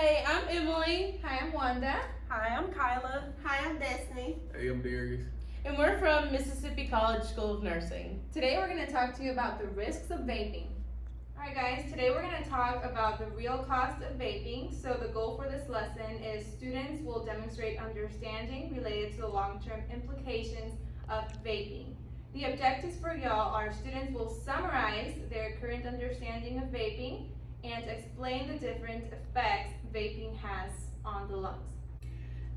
Hey, I'm Emily. Hi, I'm Wanda. Hi, I'm Kyla. Hi, I'm Destiny. Hey, I'm Darius. And we're from Mississippi College School of Nursing. Today we're going to talk to you about the risks of vaping. Alright guys, today we're going to talk about the real cost of vaping. So the goal for this lesson is students will demonstrate understanding related to the long-term implications of vaping. The objectives for y'all are students will summarize their current understanding of vaping and explain the different effects vaping has on the lungs.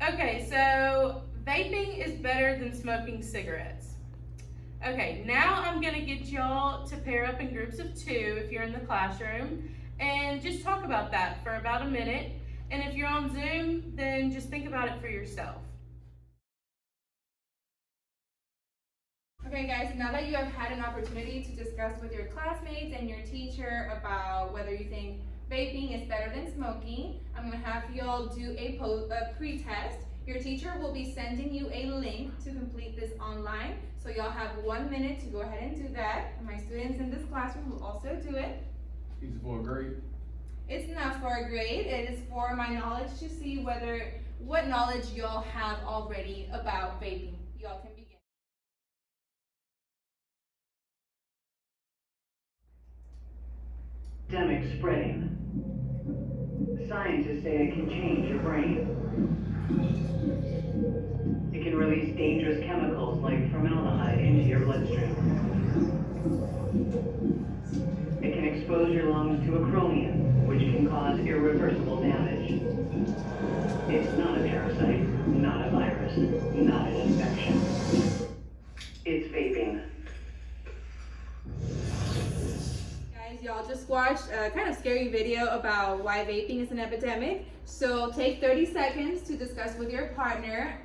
Okay, so vaping is better than smoking cigarettes. Okay, now I'm gonna get y'all to pair up in groups of 2 if you're in the classroom and just talk about that for about a minute. And if you're on Zoom, then just think about it for yourself. Okay guys, now that you have had an opportunity to discuss with your classmates and your teacher about whether you think vaping is better than smoking, I'm going to have y'all do a pre-test. Your teacher will be sending you a link to complete this online, so y'all have 1 minute to go ahead and do that. And my students in this classroom will also do it. Is it for a grade? It's not for a grade, it is for my knowledge to see what knowledge y'all have already about vaping. Y'all can begin. Epidemic spreading. Scientists say it can change your brain. It can release dangerous chemicals like formaldehyde into your bloodstream. It can expose your lungs to acrolein, which can cause irreversible damage. It's not a parasite, not a virus, not an infection. It's vaping. Y'all just watched a kind of scary video about why vaping is an epidemic. So take 30 seconds to discuss with your partner.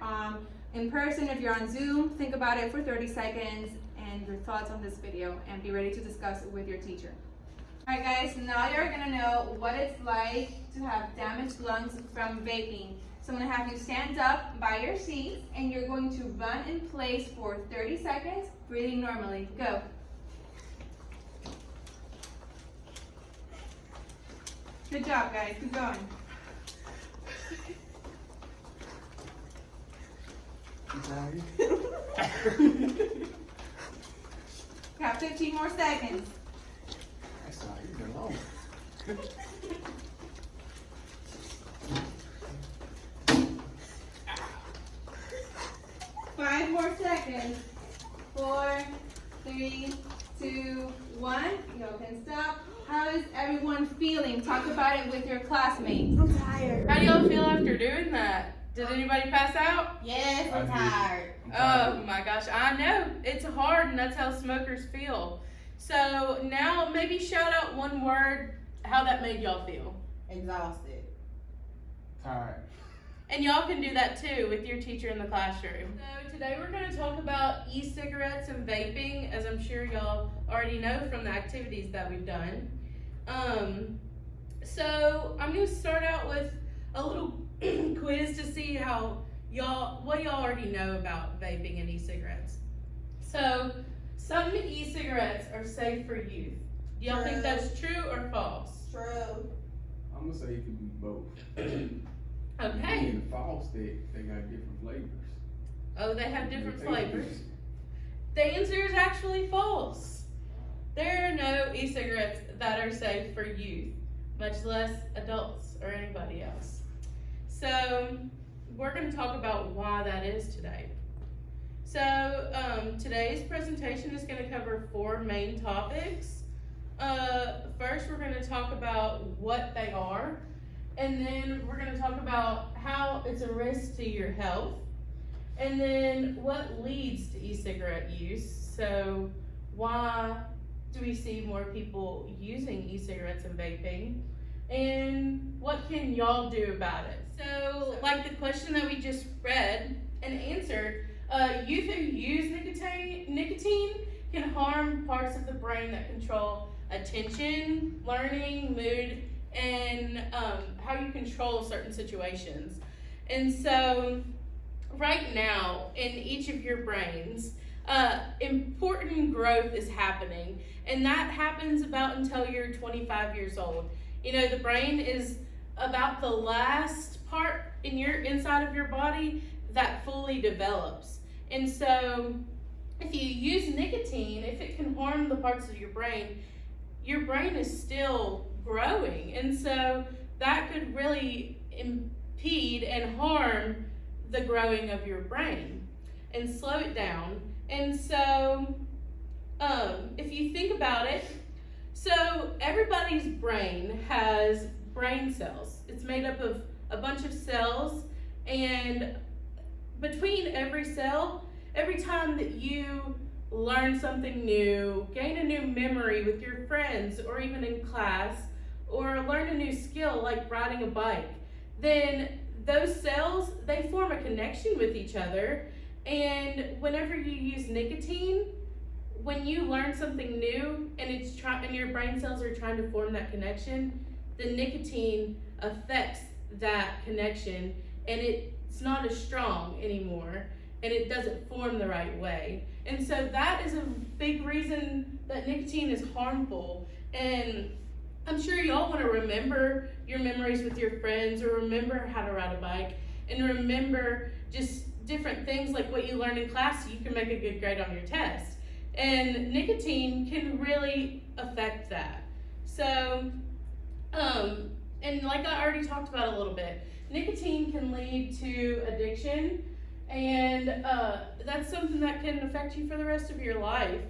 In person, if you're on Zoom, think about it for 30 seconds and your thoughts on this video, and be ready to discuss it with your teacher. Alright guys, now you're gonna know what it's like to have damaged lungs from vaping. So I'm gonna have you stand up by your seat and you're going to run in place for 30 seconds, breathing normally. Go. Good job, guys. Keep going. Got 15 more seconds. That's not even long. 5 more seconds. 4, 3, 2, 1. Y'all can stop. How is everyone feeling? Talk about it with your classmates. I'm tired. How do y'all feel after doing that? Did anybody pass out? Yes, I'm tired. Oh my gosh, I know. It's hard and that's how smokers feel. So now maybe shout out one word, how that made y'all feel. Exhausted. Tired. And y'all can do that too with your teacher in the classroom. So today we're going to talk about e-cigarettes and vaping, as I'm sure y'all already know from the activities that we've done. So I'm going to start out with a little quiz to see what y'all already know about vaping and e-cigarettes. So some e-cigarettes are safe for youth. Do y'all think that's true or false? True. I'm gonna say it can be both. Okay. In the false, they got different flavors. Oh, they have different flavors. The answer is actually false. There are no e-cigarettes that are safe for youth, much less adults or anybody else. So we're going to talk about why that is today. So today's presentation is going to cover 4 main topics. First, we're going to talk about what they are, and then we're going to talk about how it's a risk to your health, and then what leads to e-cigarette use. So why do we see more people using e-cigarettes and vaping, and what can y'all do about it? So like the question that we just read and answered, youth who use nicotine can harm parts of the brain that control attention, learning, mood, and how you control certain situations. And so right now in each of your brains, important growth is happening, and that happens about until you're 25 years old. You know, the brain is about the last part in your inside of your body that fully develops. And so if you use nicotine, if it can harm the parts of your brain is still growing. And so that could really impede and harm the growing of your brain and slow it down. And so if you think about it, so everybody's brain has brain cells. It's made up of a bunch of cells, and between every cell, every time that you learn something new, gain a new memory with your friends or even in class, or learn a new skill like riding a bike, then those cells, they form a connection with each other. And whenever you use nicotine, when you learn something new and your brain cells are trying to form that connection, the nicotine affects that connection, and it's not as strong anymore, and it doesn't form the right way. And so that is a big reason that nicotine is harmful. And I'm sure y'all want to remember your memories with your friends, or remember how to ride a bike, and remember just different things like what you learned in class so you can make a good grade on your test. And nicotine can really affect that. So, and like I already talked about a little bit, nicotine can lead to addiction, and that's something that can affect you for the rest of your life.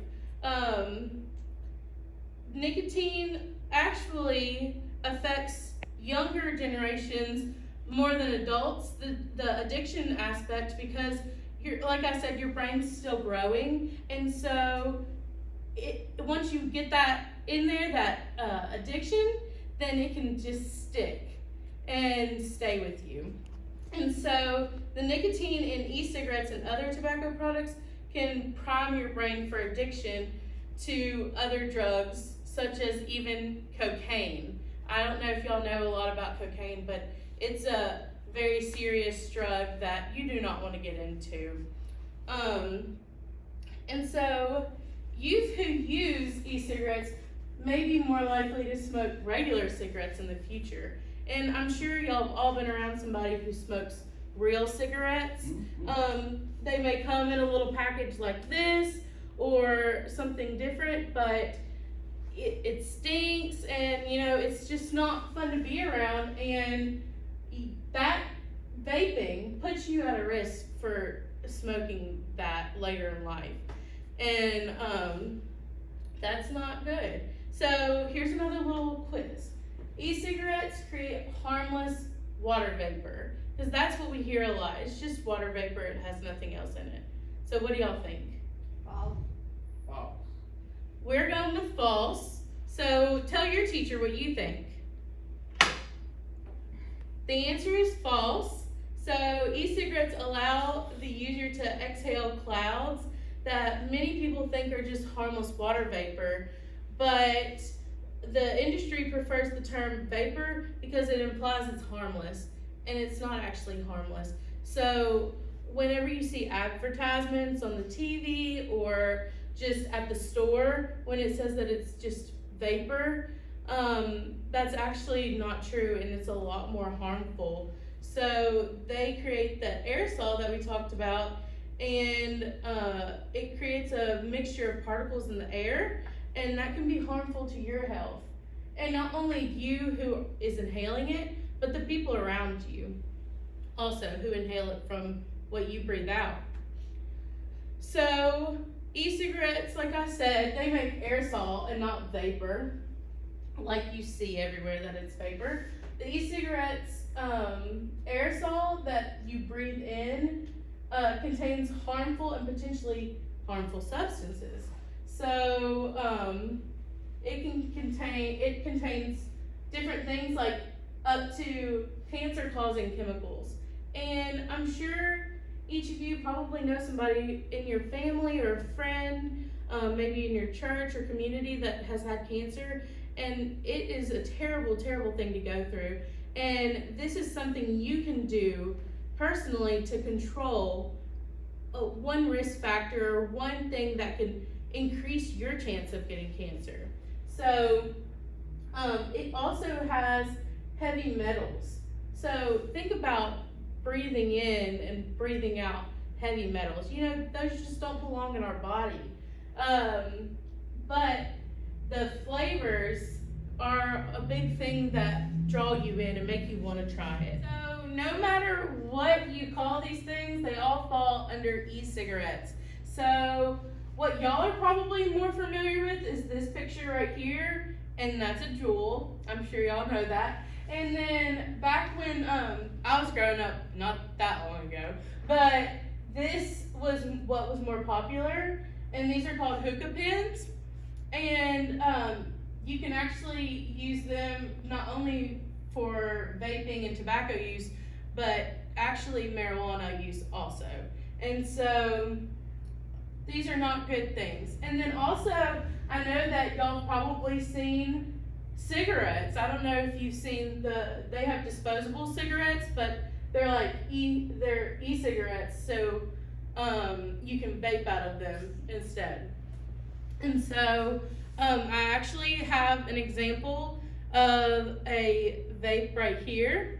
Nicotine actually affects younger generations more than adults, the addiction aspect, because like I said, your brain's still growing, and so once you get that in there, that addiction, then it can just stick and stay with you. And so the nicotine in e-cigarettes and other tobacco products can prime your brain for addiction to other drugs, such as even cocaine. I don't know if y'all know a lot about cocaine, but it's a very serious drug that you do not want to get into. And so youth who use e-cigarettes may be more likely to smoke regular cigarettes in the future. And I'm sure y'all have all been around somebody who smokes real cigarettes. They may come in a little package like this or something different, but it stinks, and it's just not fun to be around, and that vaping puts you at a risk for smoking that later in life, and that's not good. So here's another little quiz. E-cigarettes create harmless water vapor, because that's what we hear a lot. It's just water vapor, it has nothing else in it. So what do y'all think? False. False. We're going with false. So tell your teacher what you think. The answer is false. So e-cigarettes allow the user to exhale clouds that many people think are just harmless water vapor, but the industry prefers the term vapor because it implies it's harmless, and it's not actually harmless. So whenever you see advertisements on the TV or just at the store, when it says that it's just vapor, that's actually not true, and it's a lot more harmful. So they create that aerosol that we talked about, and it creates a mixture of particles in the air, and that can be harmful to your health. And not only you who is inhaling it, but the people around you also who inhale it from what you breathe out. So e-cigarettes, like I said, they make aerosol and not vapor, like you see everywhere that it's vapor. The e-cigarettes aerosol that you breathe in contains harmful and potentially harmful substances. So it contains different things, like up to cancer-causing chemicals. And I'm sure each of you probably know somebody in your family or a friend, maybe in your church or community, that has had cancer, and it is a terrible, terrible thing to go through. And this is something you can do personally to control one risk factor, or one thing that can increase your chance of getting cancer. So it also has heavy metals. So think about breathing in and breathing out heavy metals. You know, those just don't belong in our body. But the flavors are a big thing that draw you in and make you want to try it. So no matter what you call these things, they all fall under e-cigarettes. So what y'all are probably more familiar with is this picture right here, and that's a Juul. I'm sure y'all know that. And then back when I was growing up, not that long ago, but this was what was more popular, and these are called hookah pens. And you can actually use them not only for vaping and tobacco use, but actually marijuana use also. And so these are not good things. And then also, I know that y'all probably seen cigarettes. I don't know if you've seen they have disposable cigarettes, but they're like they're e-cigarettes, so you can vape out of them instead. And so I actually have an example of a vape right here,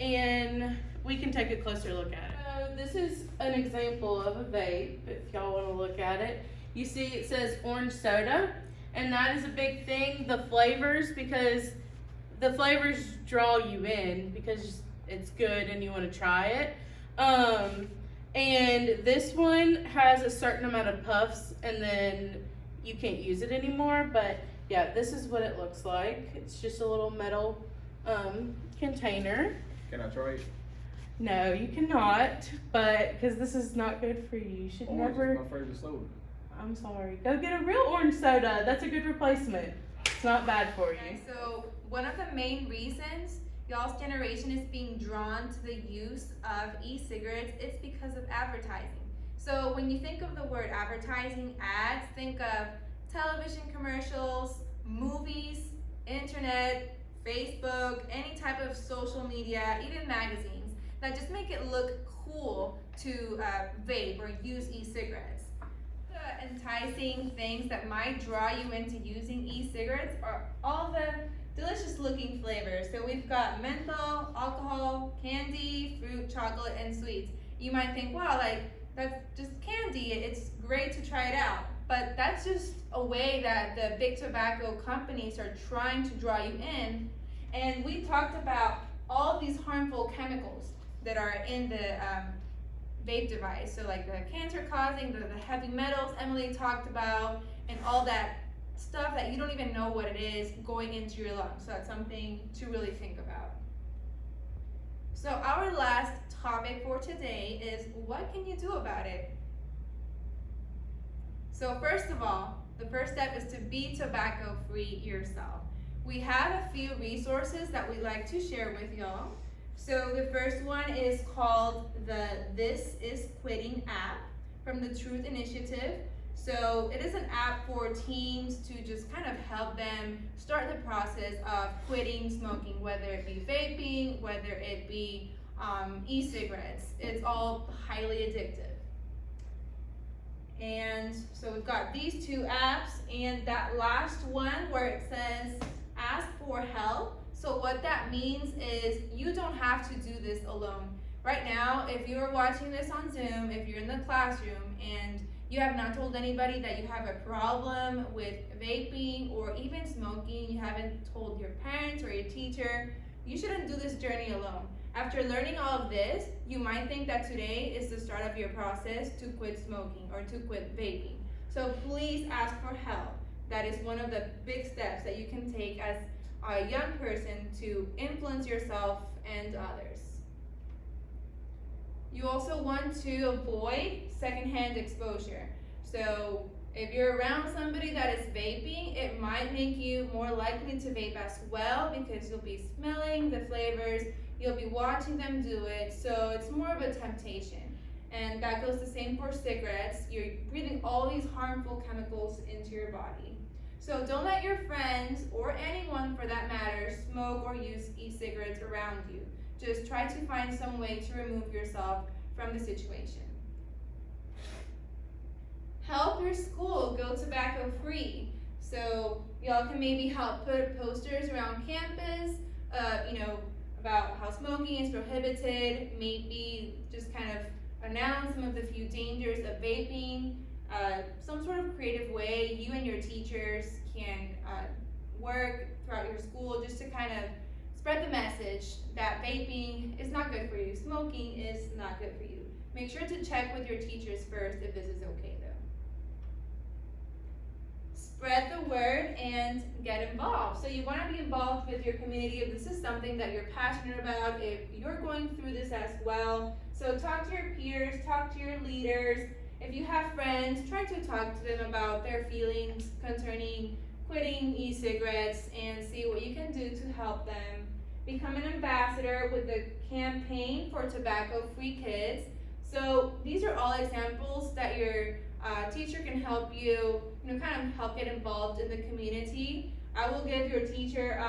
and we can take a closer look at it. So this is an example of a vape, if y'all want to look at it. You see it says orange soda, and that is a big thing, the flavors, because the flavors draw you in because it's good and you want to try it. And this one has a certain amount of puffs, and then you can't use it anymore, but yeah, this is what it looks like. It's just a little metal container. Can I try it? No, you cannot, but because this is not good for you. You should Orange never. is my favorite soda. I'm sorry. Go get a real orange soda. That's a good replacement. It's not bad for you. Okay, so one of the main reasons y'all's generation is being drawn to the use of e-cigarettes, it's because of advertising. So when you think of the word advertising, ads, think of television commercials, movies, internet, Facebook, any type of social media, even magazines, that just make it look cool to vape or use e-cigarettes. The enticing things that might draw you into using e-cigarettes are all the delicious looking flavors. So we've got menthol, alcohol, candy, fruit, chocolate, and sweets. You might think, wow, like that's just candy, it's great to try it out. But that's just a way that the big tobacco companies are trying to draw you in. And we talked about all these harmful chemicals that are in the vape device. So like the cancer causing, the heavy metals Emily talked about, and all that stuff that you don't even know what it is going into your lungs. So that's something to really think about. So our last topic for today is, what can you do about it? So first of all, the first step is to be tobacco free yourself. We have a few resources that we'd like to share with y'all. So the first one is called the This Is Quitting app from the Truth Initiative. So it is an app for teens to just kind of help them start the process of quitting smoking, whether it be vaping, whether it be e-cigarettes. It's all highly addictive. And so we've got these two apps, and that last one where it says ask for help. So what that means is you don't have to do this alone. Right now, if you're watching this on Zoom, if you're in the classroom and you have not told anybody that you have a problem with vaping or even smoking, you haven't told your parents or your teacher, you shouldn't do this journey alone. After learning all of this, you might think that today is the start of your process to quit smoking or to quit vaping. So please ask for help. That is one of the big steps that you can take as a young person to influence yourself and others. You also want to avoid secondhand exposure. So if you're around somebody that is vaping, it might make you more likely to vape as well, because you'll be smelling the flavors, you'll be watching them do it, so it's more of a temptation. And that goes the same for cigarettes. You're breathing all these harmful chemicals into your body. So don't let your friends, or anyone for that matter, smoke or use e-cigarettes around you. Just try to find some way to remove yourself from the situation. Help your school go tobacco free. So y'all can maybe help put posters around campus about how smoking is prohibited, maybe just kind of announce some of the few dangers of vaping, some sort of creative way you and your teachers can work throughout your school just to kind of spread the message that vaping is not good for you, smoking is not good for you. Make sure to check with your teachers first if this is okay though. Spread the word and get involved. So you want to be involved with your community if this is something that you're passionate about, if you're going through this as well. So talk to your peers, talk to your leaders. If you have friends, try to talk to them about their feelings concerning quitting e-cigarettes and see what you can do to help them. Become an ambassador with the campaign for tobacco-free kids. So these are all examples that your teacher can help you, kind of help get involved in the community. I will give your teacher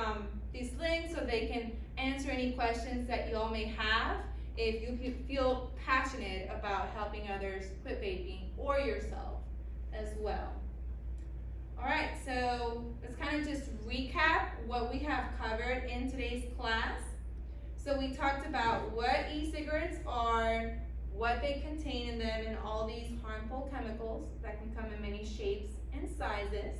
these links so they can answer any questions that you all may have if you feel passionate about helping others quit vaping or yourself as well. All right, so let's kind of just recap what we have covered in today's class. So we talked about what e-cigarettes are, what they contain in them, and all these harmful chemicals that can come in many shapes and sizes.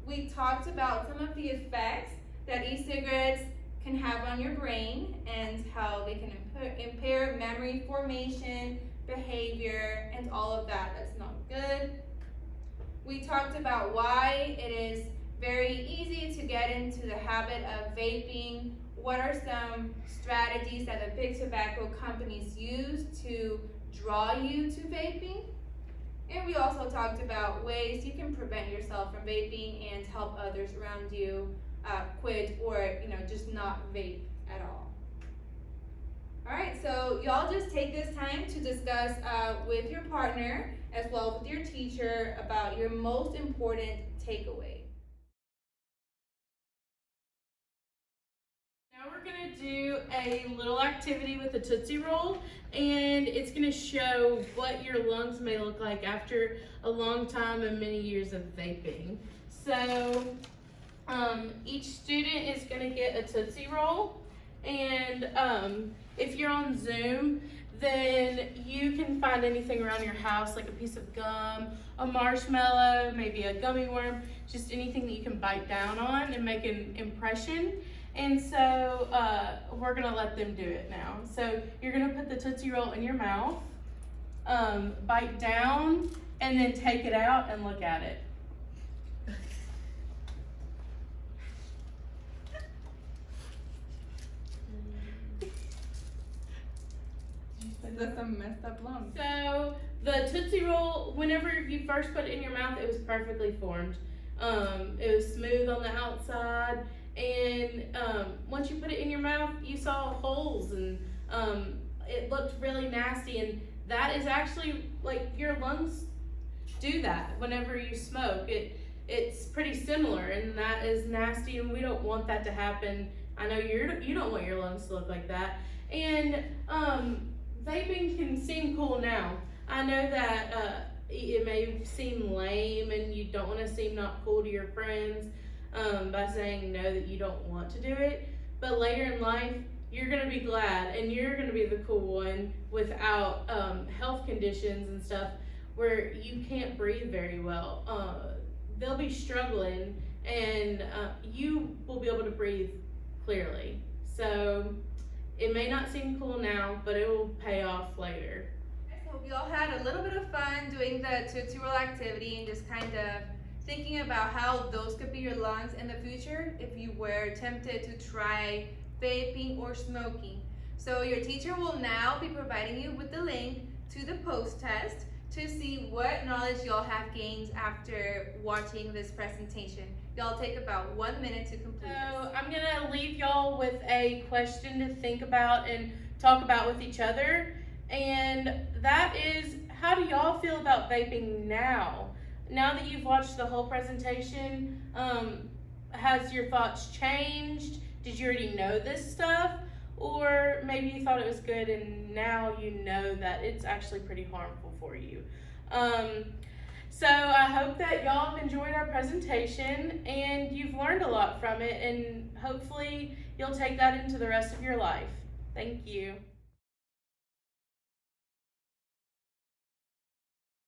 We talked about some of the effects that e-cigarettes can have on your brain and how they can impair memory formation, behavior, and all of that that's not good. We talked about why it is very easy to get into the habit of vaping. What are some strategies that the big tobacco companies use to draw you to vaping? And we also talked about ways you can prevent yourself from vaping and help others around you quit or just not vape at all. All right, so y'all just take this time to discuss with your partner as well as with your teacher about your most important takeaway. Now we're gonna do a little activity with a Tootsie Roll, and it's gonna show what your lungs may look like after a long time and many years of vaping. So each student is gonna get a Tootsie Roll, and if you're on Zoom, then you can find anything around your house, like a piece of gum, a marshmallow, maybe a gummy worm, just anything that you can bite down on and make an impression. And so we're gonna let them do it now. So you're gonna put the Tootsie Roll in your mouth, bite down, and then take it out and look at it. That's some messed up lungs. So the Tootsie Roll, whenever you first put it in your mouth, it was perfectly formed. It was smooth on the outside, and once you put it in your mouth, you saw holes, and it looked really nasty. And that is actually, like, your lungs do that whenever you smoke. It's pretty similar, and that is nasty, and we don't want that to happen. I know you don't want your lungs to look like that. And vaping can seem cool now. I know that it may seem lame and you don't want to seem not cool to your friends by saying no, that you don't want to do it, but later in life you're going to be glad, and you're going to be the cool one without health conditions and stuff where you can't breathe very well. They'll be struggling, and you will be able to breathe clearly. So it may not seem cool now, but it will pay off later. I hope you all had a little bit of fun doing the Tootsie Roll activity and just kind of thinking about how those could be your lungs in the future if you were tempted to try vaping or smoking. So your teacher will now be providing you with the link to the post-test to see what knowledge y'all have gained after watching this presentation. Y'all take about 1 minute to complete So this. I'm gonna leave y'all with a question to think about and talk about with each other. And that is, how do y'all feel about vaping now? Now that you've watched the whole presentation, has your thoughts changed? Did you already know this stuff? Or maybe you thought it was good and now you know that it's actually pretty harmful for you. So I hope that y'all have enjoyed our presentation and you've learned a lot from it, and hopefully you'll take that into the rest of your life. Thank you.